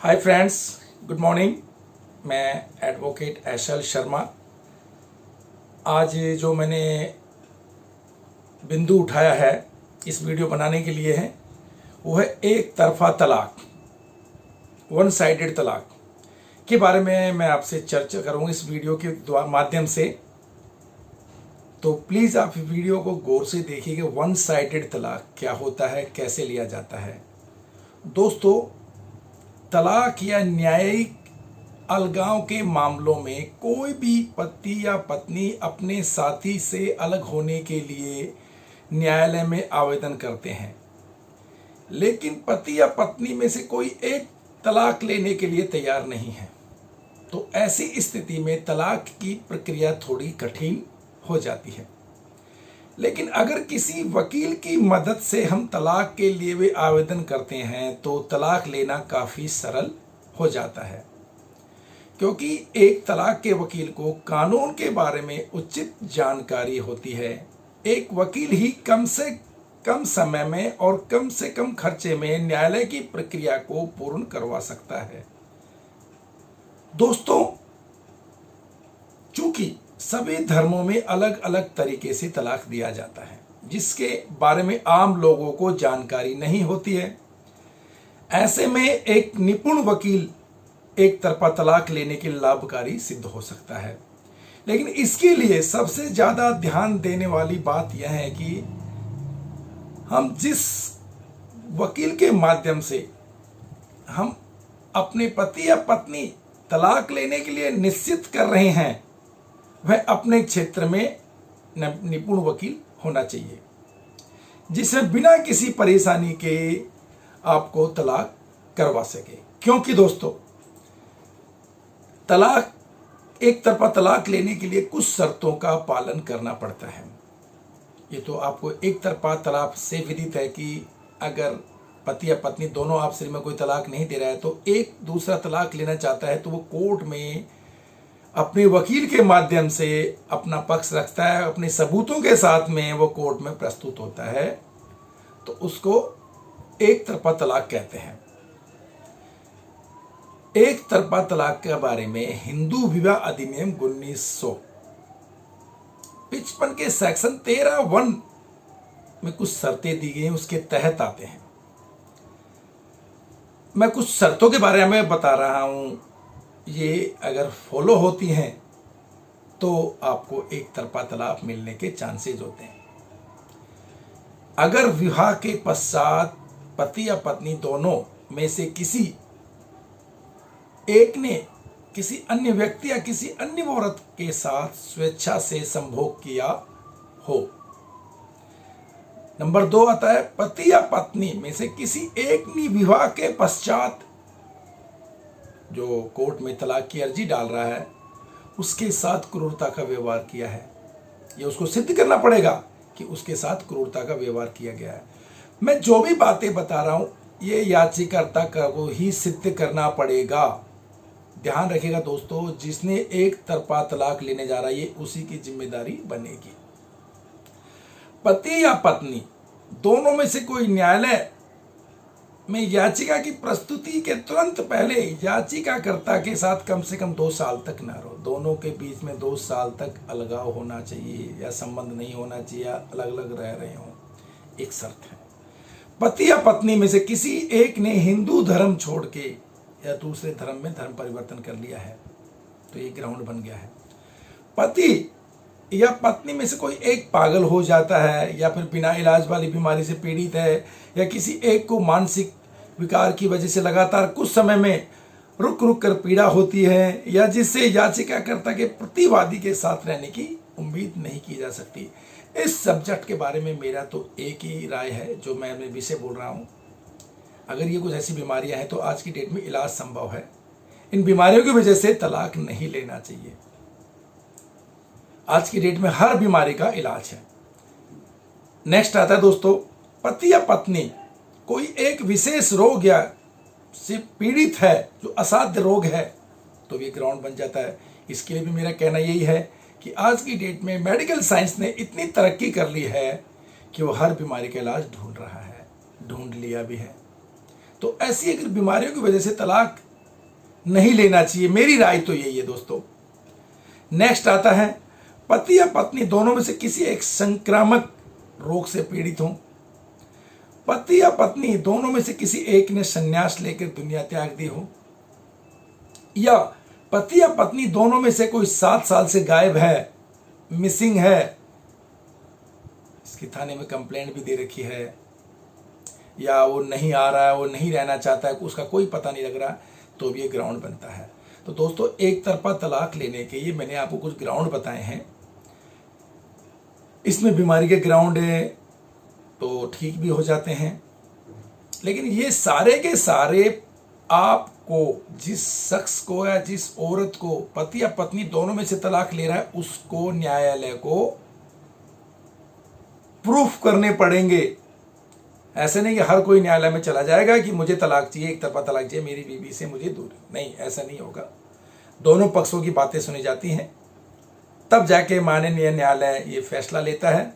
Hi friends, good morning. मैं advocate एशल Sharma. आज जो मैंने बिंदु उठाया है इस वीडियो बनाने के लिए है वो है एक तरफा तलाक, वन साइडेड तलाक के बारे में मैं आपसे चर्चा करूँगा इस वीडियो के माध्यम से। तो प्लीज़ आप वीडियो को गौर से देखिएगा। वन साइडेड तलाक क्या होता है, कैसे लिया जाता है। दोस्तों, तलाक या न्यायिक अलगाव के मामलों में कोई भी पति या पत्नी अपने साथी से अलग होने के लिए न्यायालय में आवेदन करते हैं, लेकिन पति या पत्नी में से कोई एक तलाक लेने के लिए तैयार नहीं है। तो ऐसी स्थिति में तलाक की प्रक्रिया थोड़ी कठिन हो जाती है। लेकिन अगर किसी वकील की मदद से हम तलाक के लिए भी आवेदन करते हैं तो तलाक लेना काफ़ी सरल हो जाता है, क्योंकि एक तलाक के वकील को कानून के बारे में उचित जानकारी होती है। एक वकील ही कम से कम समय में और कम से कम खर्चे में न्यायालय की प्रक्रिया को पूर्ण करवा सकता है। दोस्तों, चूंकि सभी धर्मों में अलग अलग तरीके से तलाक दिया जाता है, जिसके बारे में आम लोगों को जानकारी नहीं होती है। ऐसे में एक निपुण वकील एक तरफा तलाक लेने के लाभकारी सिद्ध हो सकता है। लेकिन इसके लिए सबसे ज्यादा ध्यान देने वाली बात यह है कि हम जिस वकील के माध्यम से हम अपने पति या पत्नी तलाक लेने के लिए निश्चित कर रहे हैं, वह अपने क्षेत्र में निपुण वकील होना चाहिए, जिसमें बिना किसी परेशानी के आपको तलाक करवा सके। क्योंकि दोस्तों, तलाक एक तरफा तलाक लेने के लिए कुछ शर्तों का पालन करना पड़ता है। ये तो आपको एक तरफा तलाक से विदित है कि अगर पति या पत्नी दोनों आपस में कोई तलाक नहीं दे रहा है तो एक दूसरा तलाक लेना चाहता है तो वो कोर्ट में अपने वकील के माध्यम से अपना पक्ष रखता है, अपने सबूतों के साथ में वो कोर्ट में प्रस्तुत होता है, तो उसको एक तरफा तलाक कहते हैं। एक तरफा तलाक के बारे में हिंदू विवाह अधिनियम 1955 के सेक्शन 13(1) में कुछ शर्तें दी गई हैं, उसके तहत आते हैं। मैं कुछ शर्तों के बारे में बता रहा हूं, ये अगर फॉलो होती हैं तो आपको एक तरफा तलाक मिलने के चांसेस होते हैं। अगर विवाह के पश्चात पति या पत्नी दोनों में से किसी एक ने किसी अन्य व्यक्ति या किसी अन्य औरत के साथ स्वेच्छा से संभोग किया हो। नंबर 2 आता है, पति या पत्नी में से किसी एक ने विवाह के पश्चात जो कोर्ट में तलाक की अर्जी डाल रहा है उसके साथ क्रूरता का व्यवहार किया है। ये उसको सिद्ध करना पड़ेगा कि उसके साथ क्रूरता का व्यवहार किया गया है। मैं जो भी बातें बता रहा हूं ये याचिकाकर्ता को ही सिद्ध करना पड़ेगा। ध्यान रखिएगा दोस्तों, जिसने एक तरफा तलाक लेने जा रहा है ये उसी की जिम्मेदारी बनेगी। पति या पत्नी दोनों में से कोई न्यायालय में याचिका की प्रस्तुति के तुरंत पहले याचिकाकर्ता के साथ कम से कम 2 साल तक न रहो। दोनों के बीच में 2 साल तक अलगाव होना चाहिए या संबंध नहीं होना चाहिए, अलग अलग रह रहे हो, एक शर्त है। पति या पत्नी में से किसी एक ने हिंदू धर्म छोड़ के या दूसरे धर्म में धर्म परिवर्तन कर लिया है तो ये ग्राउंड बन गया है। पति या पत्नी में से कोई एक पागल हो जाता है या फिर बिना इलाज वाली बीमारी से पीड़ित है या किसी एक को मानसिक विकार की वजह से लगातार कुछ समय में रुक रुक कर पीड़ा होती है या जिससे याचिकाकर्ता के प्रतिवादी के साथ रहने की उम्मीद नहीं की जा सकती। इस सब्जेक्ट के बारे में मेरा तो एक ही राय है जो मैं अपने विषय बोल रहा हूँ। अगर ये कुछ ऐसी बीमारियां हैं तो आज की डेट में इलाज संभव है। इन बीमारियों की वजह से तलाक नहीं लेना चाहिए। आज की डेट में हर बीमारी का इलाज है। नेक्स्ट आता है दोस्तों, पति या पत्नी कोई एक विशेष रोग या से पीड़ित है जो असाध्य रोग है तो ये ग्राउंड बन जाता है। इसके लिए भी मेरा कहना यही है कि आज की डेट में मेडिकल साइंस ने इतनी तरक्की कर ली है कि वो हर बीमारी का इलाज ढूंढ रहा है, ढूंढ लिया भी है। तो ऐसी अगर बीमारियों की वजह से तलाक नहीं लेना चाहिए, मेरी राय तो यही है दोस्तों। नेक्स्ट आता है पति या पत्नी दोनों में से किसी एक संक्रामक रोग से पीड़ित हो, पति या पत्नी दोनों में से किसी एक ने संन्यास लेकर दुनिया त्याग दी हो, या पति या पत्नी दोनों में से कोई 7 साल से गायब है, मिसिंग है, इसकी थाने में कंप्लेंट भी दे रखी है, या वो नहीं आ रहा है, वो नहीं रहना चाहता है, उसका कोई पता नहीं लग रहा, तो भी ये ग्राउंड बनता है। तो दोस्तों एक तरफा तलाक लेने के ये मैंने आपको कुछ ग्राउंड बताए हैं। इसमें बीमारी के ग्राउंड है तो ठीक भी हो जाते हैं, लेकिन ये सारे के सारे आपको जिस शख्स को या जिस औरत को पति या पत्नी दोनों में से तलाक ले रहा है उसको न्यायालय को प्रूफ करने पड़ेंगे। ऐसे नहीं कि हर कोई न्यायालय में चला जाएगा कि मुझे तलाक चाहिए, एक तरफा तलाक चाहिए, मेरी बीवी से मुझे दूर, नहीं, ऐसा नहीं होगा। दोनों पक्षों की बातें सुनी जाती हैं, तब जाके माननीय न्यायालय ये फैसला लेता है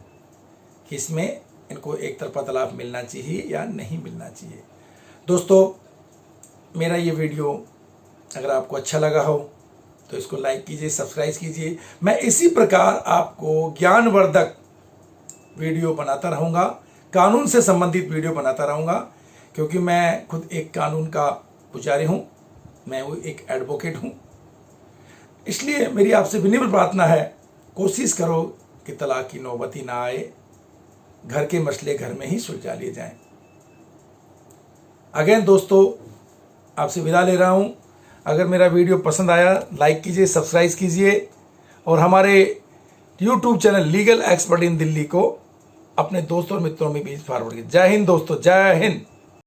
कि इसमें इनको एक तरफा तलाक मिलना चाहिए या नहीं मिलना चाहिए। दोस्तों मेरा ये वीडियो अगर आपको अच्छा लगा हो तो इसको लाइक कीजिए, सब्सक्राइब कीजिए। मैं इसी प्रकार आपको ज्ञानवर्धक वीडियो बनाता रहूँगा, कानून से संबंधित वीडियो बनाता रहूँगा, क्योंकि मैं खुद एक कानून का पुजारी हूँ, मैं वो एक एडवोकेट हूँ। इसलिए मेरी आपसे विनम्र प्रार्थना है, कोशिश करो कि तलाक की नौबत ही ना आए, घर के मसले घर में ही सुलझा लिए जाएं। अगेन दोस्तों आपसे विदा ले रहा हूँ। अगर मेरा वीडियो पसंद आया लाइक कीजिए, सब्सक्राइब कीजिए और हमारे YouTube channel legal expert in Delhi को अपने दोस्तों और मित्रों में भी फॉरवर्ड कीजिए। जय हिंद दोस्तों, जय हिंद।